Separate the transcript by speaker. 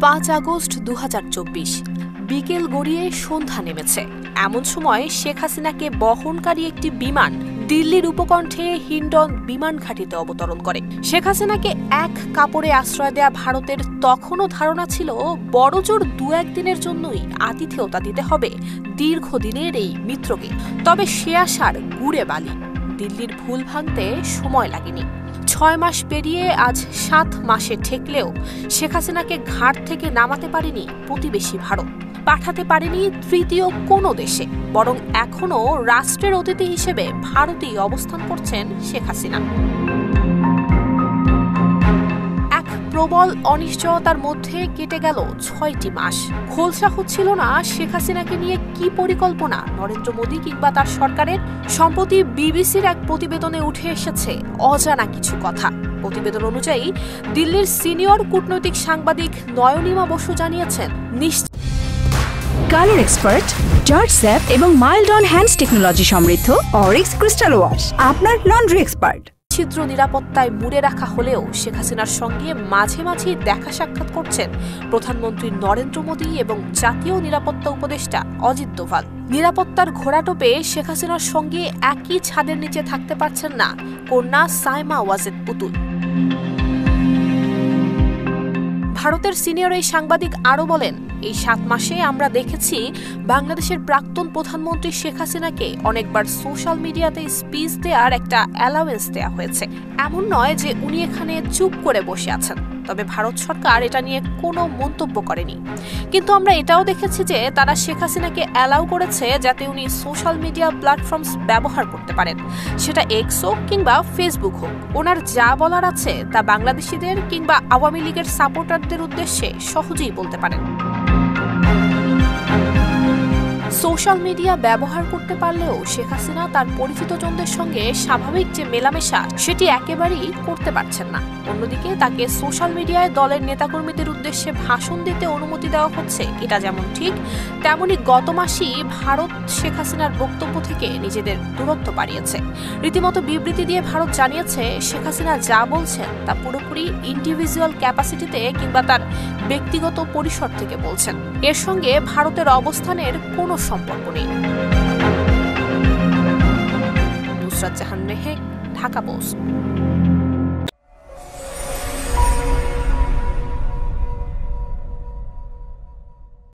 Speaker 1: 5 August 2024 বিকেল গড়িয়ে সন্ধ্যা নেমেছে। এমন সময় শেখ হাসিনাকে বহনকারী একটি বিমান দিল্লির উপকণ্ঠে হিন্ডন বিমান ঘাঁটিতে অবতরণ করে। শেখ হাসিনাকে এক কাপড়ে আশ্রয় দেয়া ভারতের তখনও ধারণা ছিল বড়জোর 2-1 দিনের জন্যই আতিথেয়তা দিতে হবে দীর্ঘদিনের এই মিত্রকে। তবে সে আশার গুড়ে বালি। দিল্লির ভুল ভাঙতে সময় লাগেনি। 6 মাস পেরিয়ে আজ 7 মাসে ঠেকলেও শেখ হাসিনাকে ঘাট থেকে নামাতে পারেনি প্রতিবেশী ভারত, পাঠাতে পারেনি তৃতীয় কোনো দেশে, বরং এখনও রাষ্ট্রের অতিথি হিসেবে ভারতেই অবস্থান করছেন শেখ হাসিনা। এক প্রবল অনিশ্চয়তার মধ্যে কেটে গেল 6টি মাস। খোলসা হচ্ছিল না শেখ হাসিনাকে নিয়ে কি পরিকল্পনা নরেন্দ্র মোদী কিংবা তার সরকারের। সম্প্রতি বিবিসির এক প্রতিবেদনে উঠে এসেছে অজানা কিছু কথা। প্রতিবেদন অনুযায়ী দিল্লির সিনিয়র কূটনৈতিক সাংবাদিক নয়নিমা বসু জানিয়েছেন,
Speaker 2: কালার এক্সপার্ট, জর্জ স্যাপ এবং মাইল্ড অন হ্যান্ডস টেকনোলজি সমৃদ্ধ অরিক্স ক্রিস্টাল ওয়াশ আপনার লন্ড্রি এক্সপার্ট।
Speaker 1: ছিদ্র নিরাপত্তায় মুড়ে রাখা হলেও শেখ হাসিনার সঙ্গে মাঝে মাঝে দেখা সাক্ষাৎ করছেন প্রধানমন্ত্রী নরেন্দ্র মোদী এবং জাতীয় নিরাপত্তা উপদেষ্টা অজিত দোভাল। নিরাপত্তার ঘোড়াটোপে শেখ হাসিনার সঙ্গে একই ছাদের নিচে থাকতে পারছেন না কন্যা সাইমা ওয়াজেদ পুতুল। ভারতের সিনিয়র এই সাংবাদিক আরও বলেন, এই 7 মাসে আমরা দেখেছি বাংলাদেশের প্রাক্তন প্রধানমন্ত্রী শেখ হাসিনাকে অনেকবার সোশ্যাল মিডিয়াতে স্পিচ দেওয়ার একটা অ্যালাউয়েন্স দেওয়া হয়েছে। এমন নয় যে উনি এখানে চুপ করে বসে আছেন, তবে ভারত সরকার এটা নিয়ে কোনো মন্তব্য করেনি। কিন্তু আমরা এটাও দেখেছি যে তারা শেখ হাসিনাকে অ্যালাউ করেছে যাতে উনি সোশ্যাল মিডিয়া প্ল্যাটফর্মস ব্যবহার করতে পারেন, সেটা এক্স হোক কিংবা ফেসবুক হোক। ওনার যা বলার আছে তা বাংলাদেশিদের কিংবা আওয়ামী লীগের সাপোর্টারদের উদ্দেশ্যে সহজেই বলতে পারেন। সোশ্যাল মিডিয়া ব্যবহার করতে পারলেও শেখ হাসিনা তার পরিচিতজনদের সঙ্গে স্বাভাবিক যে মেলামেশা সেটি একেবারেই করতে পারছেন না। অন্যদিকে তাকে সোশ্যাল মিডিয়ায় দলের নেতাকর্মীদের উদ্দেশ্যে ভাষণ দিতে অনুমতি দেওয়া হচ্ছে, এটা যেমন ঠিক তেমনি গত মাসেই ভারত শেখ হাসিনার বক্তব্য থেকে নিজেদের দূরত্ব বাড়িয়েছে। রীতিমতো বিবৃতি দিয়ে ভারত জানিয়েছে শেখ হাসিনা যা বলছেন তা পুরোপুরি ইন্ডিভিজুয়াল ক্যাপাসিটিতে কিংবা তার ব্যক্তিগত পরিসর থেকে বলছেন। এর সঙ্গে ভারতের অবস্থানের কোনো সম্পর্ক নেই। নুসরাত জাহান মেহেক, ঢাকা পোস্ট।